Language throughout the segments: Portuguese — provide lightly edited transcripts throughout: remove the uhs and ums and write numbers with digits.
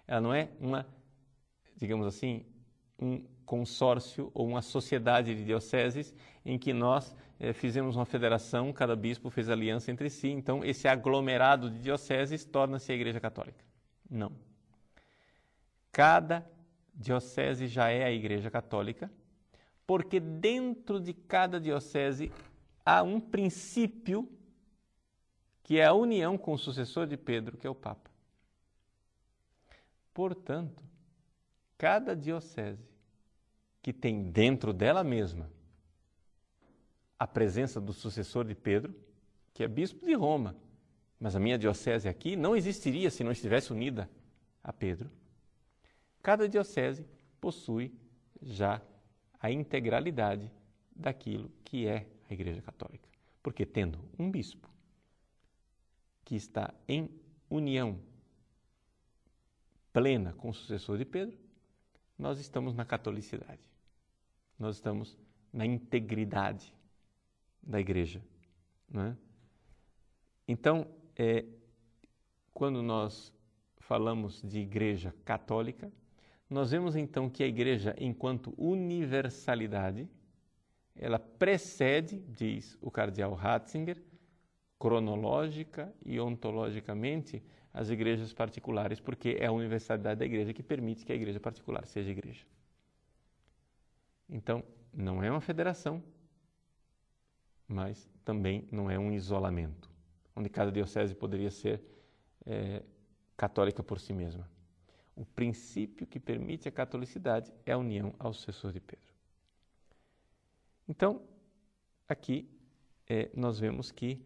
Ela não é uma, digamos assim, um consórcio ou uma sociedade de dioceses em que nós fizemos uma federação, cada bispo fez aliança entre si, então esse aglomerado de dioceses torna-se a Igreja Católica. Não. Cada diocese já é a Igreja Católica, porque dentro de cada diocese há um princípio que é a união com o sucessor de Pedro, que é o Papa. Portanto, cada diocese que tem dentro dela mesma a presença do sucessor de Pedro, que é bispo de Roma, mas a minha diocese aqui não existiria se não estivesse unida a Pedro. Cada diocese possui já a integralidade daquilo que é a Igreja Católica. Porque tendo um bispo que está em união plena com o sucessor de Pedro, nós estamos na catolicidade. Nós estamos na integridade da Igreja. Não é? Então, quando nós falamos de Igreja Católica, nós vemos então que a Igreja, enquanto universalidade, ela precede, diz o cardeal Ratzinger, cronológica e ontologicamente, as igrejas particulares, porque é a universalidade da Igreja que permite que a Igreja particular seja igreja. Então, não é uma federação, mas também não é um isolamento, onde cada diocese poderia ser católica por si mesma. O princípio que permite a catolicidade é a união ao sucessor de Pedro. Então, aqui nós vemos que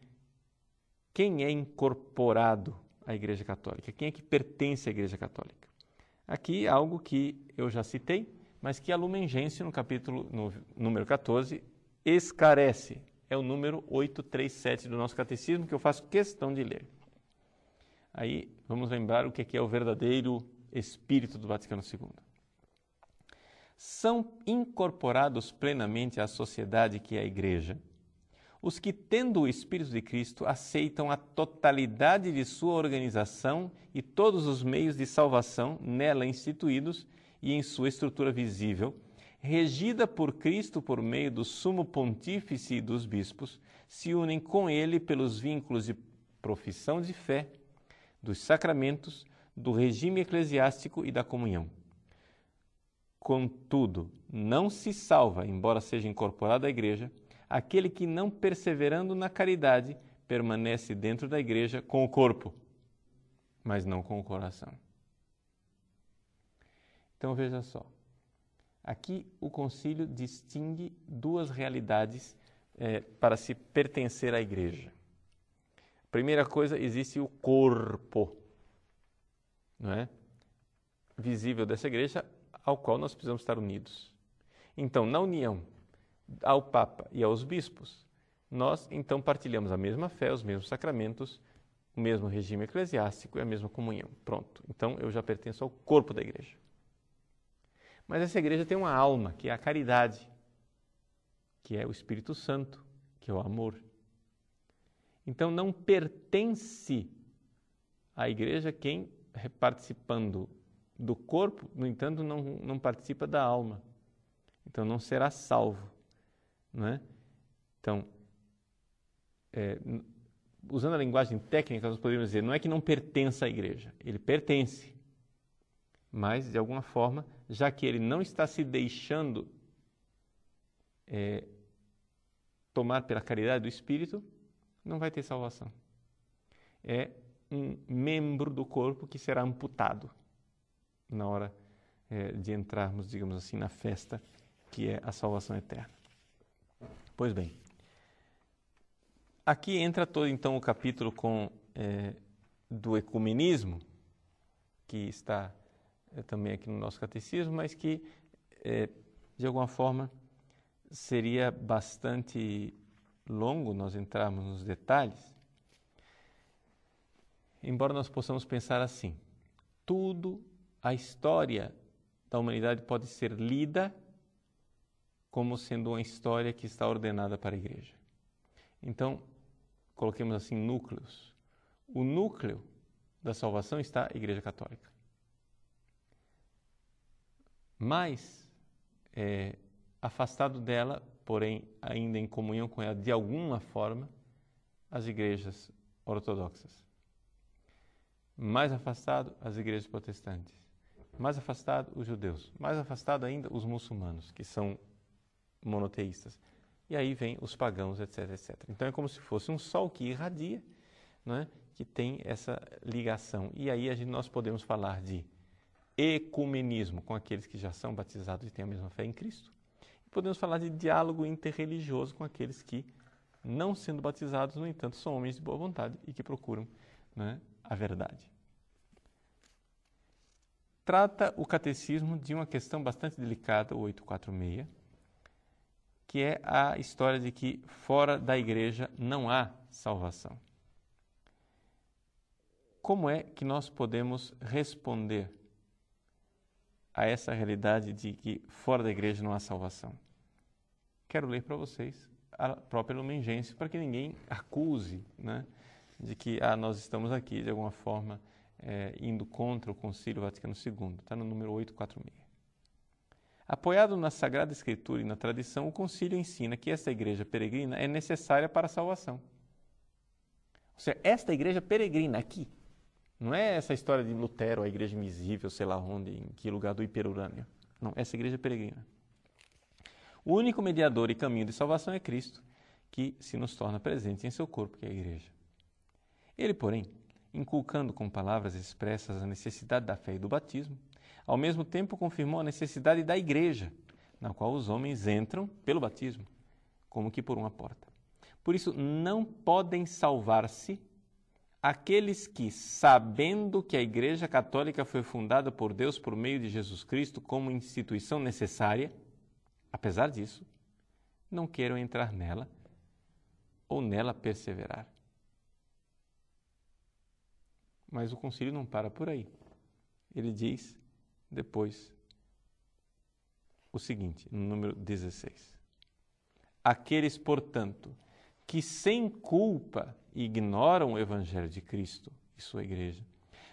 quem é incorporado à Igreja Católica, quem é que pertence à Igreja Católica? Aqui algo que eu já citei, mas que a Lumen Gentium, no número 14, esclarece. É o número 837 do nosso catecismo, que eu faço questão de ler. Aí vamos lembrar o que é o verdadeiro espírito do Vaticano II. São incorporados plenamente à sociedade que é a Igreja os que, tendo o Espírito de Cristo, aceitam a totalidade de sua organização e todos os meios de salvação nela instituídos e em sua estrutura visível, regida por Cristo por meio do Sumo Pontífice e dos bispos, se unem com ele pelos vínculos de profissão de fé, dos sacramentos, do regime eclesiástico e da comunhão. Contudo, não se salva, embora seja incorporado à Igreja, aquele que, não perseverando na caridade, permanece dentro da Igreja com o corpo, mas não com o coração. Então veja só, aqui o concílio distingue duas realidades para se pertencer à Igreja. Primeira coisa, existe o corpo, não é? Visível dessa Igreja, ao qual nós precisamos estar unidos. Então, na união ao Papa e aos bispos, nós então partilhamos a mesma fé, os mesmos sacramentos, o mesmo regime eclesiástico e a mesma comunhão. Pronto. Então eu já pertenço ao corpo da Igreja. Mas essa Igreja tem uma alma, que é a caridade, que é o Espírito Santo, que é o amor. Então não pertence à Igreja quem, participando do corpo, no entanto, não participa da alma. Então não será salvo. Não é? Então, usando a linguagem técnica, nós poderíamos dizer, não é que não pertença à Igreja, ele pertence, mas, de alguma forma, já que ele não está se deixando tomar pela caridade do Espírito, não vai ter salvação. É um membro do corpo que será amputado na hora de entrarmos, digamos assim, na festa que é a salvação eterna. Pois bem, aqui entra todo então o capítulo do ecumenismo, que está também aqui no nosso catecismo, mas que, de alguma forma, seria bastante longo nós entrarmos nos detalhes, embora nós possamos pensar assim, a história da humanidade pode ser lida como sendo uma história que está ordenada para a Igreja. Então, coloquemos assim núcleos. O núcleo da salvação está a Igreja Católica. mas afastado dela, porém ainda em comunhão com ela de alguma forma, as igrejas ortodoxas. Mais afastado, as igrejas protestantes. Mais afastado, os judeus. Mais afastado ainda, os muçulmanos, que são monoteístas. E aí vem os pagãos, etc, etc. Então é como se fosse um sol que irradia, não é? Que tem essa ligação. E aí nós podemos falar de ecumenismo com aqueles que já são batizados e têm a mesma fé em Cristo. E podemos falar de diálogo interreligioso com aqueles que, não sendo batizados, no entanto, são homens de boa vontade e que procuram, né, a verdade. Trata o catecismo de uma questão bastante delicada, o 846, que é a história de que fora da igreja não há salvação. Como é que nós podemos responder a essa realidade de que fora da igreja não há salvação? Quero ler para vocês a própria Lumen Gentium, para que ninguém acuse, né, de que nós estamos aqui, de alguma forma, indo contra o Concílio Vaticano II. Está no número 846. Apoiado na Sagrada Escritura e na tradição, o Concílio ensina que esta igreja peregrina é necessária para a salvação. Ou seja, esta igreja peregrina aqui, não é essa história de Lutero, a igreja invisível, sei lá onde, em que lugar do hiperurânio. Não, essa igreja peregrina. O único mediador e caminho de salvação é Cristo, que se nos torna presente em seu corpo, que é a igreja. Ele, porém, inculcando com palavras expressas a necessidade da fé e do batismo, ao mesmo tempo confirmou a necessidade da igreja, na qual os homens entram pelo batismo, como que por uma porta. Por isso, não podem salvar-se aqueles que, sabendo que a Igreja Católica foi fundada por Deus por meio de Jesus Cristo como instituição necessária, apesar disso, não queiram entrar nela ou nela perseverar. Mas o concílio não para por aí. Ele diz depois o seguinte, no número 16. Aqueles, portanto, que sem culpa ignoram o Evangelho de Cristo e sua igreja,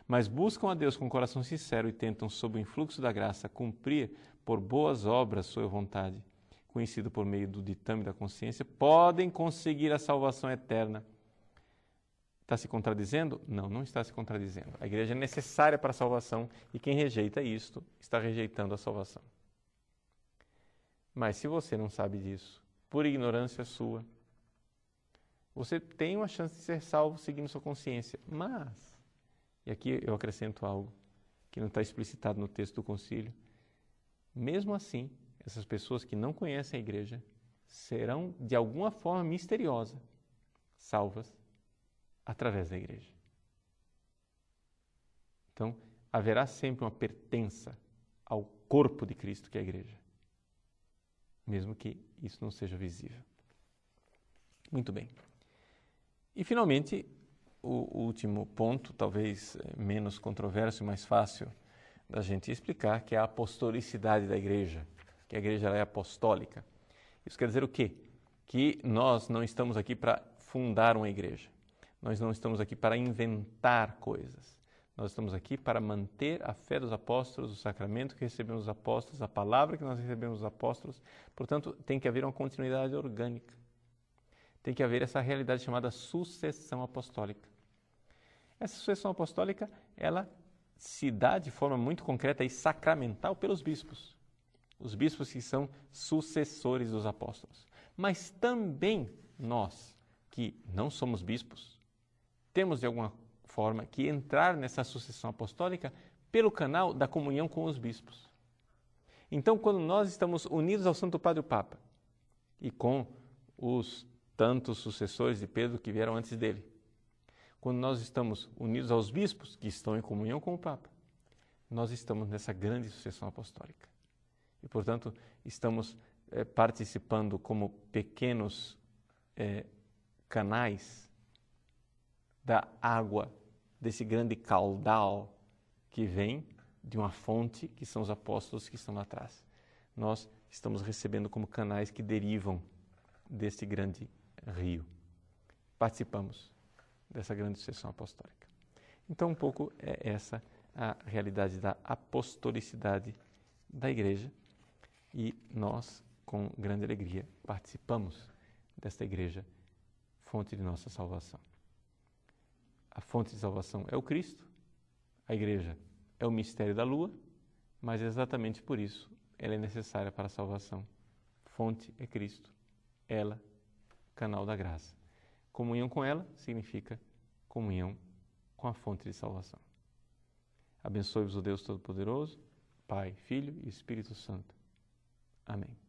mas buscam a Deus com coração sincero e tentam, sob o influxo da graça, cumprir por boas obras sua vontade, conhecido por meio do ditame da consciência, podem conseguir a salvação eterna. Está se contradizendo? Não, não está se contradizendo. A igreja é necessária para a salvação e quem rejeita isto está rejeitando a salvação. Mas se você não sabe disso, por ignorância sua, você tem uma chance de ser salvo seguindo sua consciência. Mas, e aqui eu acrescento algo que não está explicitado no texto do concílio, mesmo assim, essas pessoas que não conhecem a igreja serão, de alguma forma misteriosa, salvas através da igreja. Então, haverá sempre uma pertença ao corpo de Cristo, que é a igreja, mesmo que isso não seja visível. Muito bem. E, finalmente, o último ponto, talvez menos controverso e mais fácil da gente explicar, que é a apostolicidade da igreja, que a igreja é apostólica. Isso quer dizer o quê? Que nós não estamos aqui para fundar uma igreja. Nós não estamos aqui para inventar coisas. Nós estamos aqui para manter a fé dos apóstolos, o sacramento que recebemos dos apóstolos, a palavra que nós recebemos dos apóstolos. Portanto, tem que haver uma continuidade orgânica. Tem que haver essa realidade chamada sucessão apostólica. Essa sucessão apostólica, ela se dá de forma muito concreta e sacramental pelos bispos. Os bispos que são sucessores dos apóstolos. Mas também nós, que não somos bispos, temos de alguma forma que entrar nessa sucessão apostólica pelo canal da comunhão com os bispos. Então, quando nós estamos unidos ao Santo Padre o Papa e com os tantos sucessores de Pedro que vieram antes dele, quando nós estamos unidos aos bispos que estão em comunhão com o Papa, nós estamos nessa grande sucessão apostólica. E, portanto, estamos participando como pequenos canais da água, desse grande caudal que vem de uma fonte, que são os apóstolos que estão lá atrás. Nós estamos recebendo como canais que derivam desse grande rio. Participamos dessa grande sucessão apostólica. Então, um pouco é essa a realidade da apostolicidade da igreja e nós, com grande alegria, participamos desta igreja, fonte de nossa salvação. A fonte de salvação é o Cristo, a igreja é o mistério da lua, mas exatamente por isso ela é necessária para a salvação. Fonte é Cristo, ela, canal da graça. Comunhão com ela significa comunhão com a fonte de salvação. Abençoe-vos o Deus Todo-Poderoso, Pai, Filho e Espírito Santo. Amém.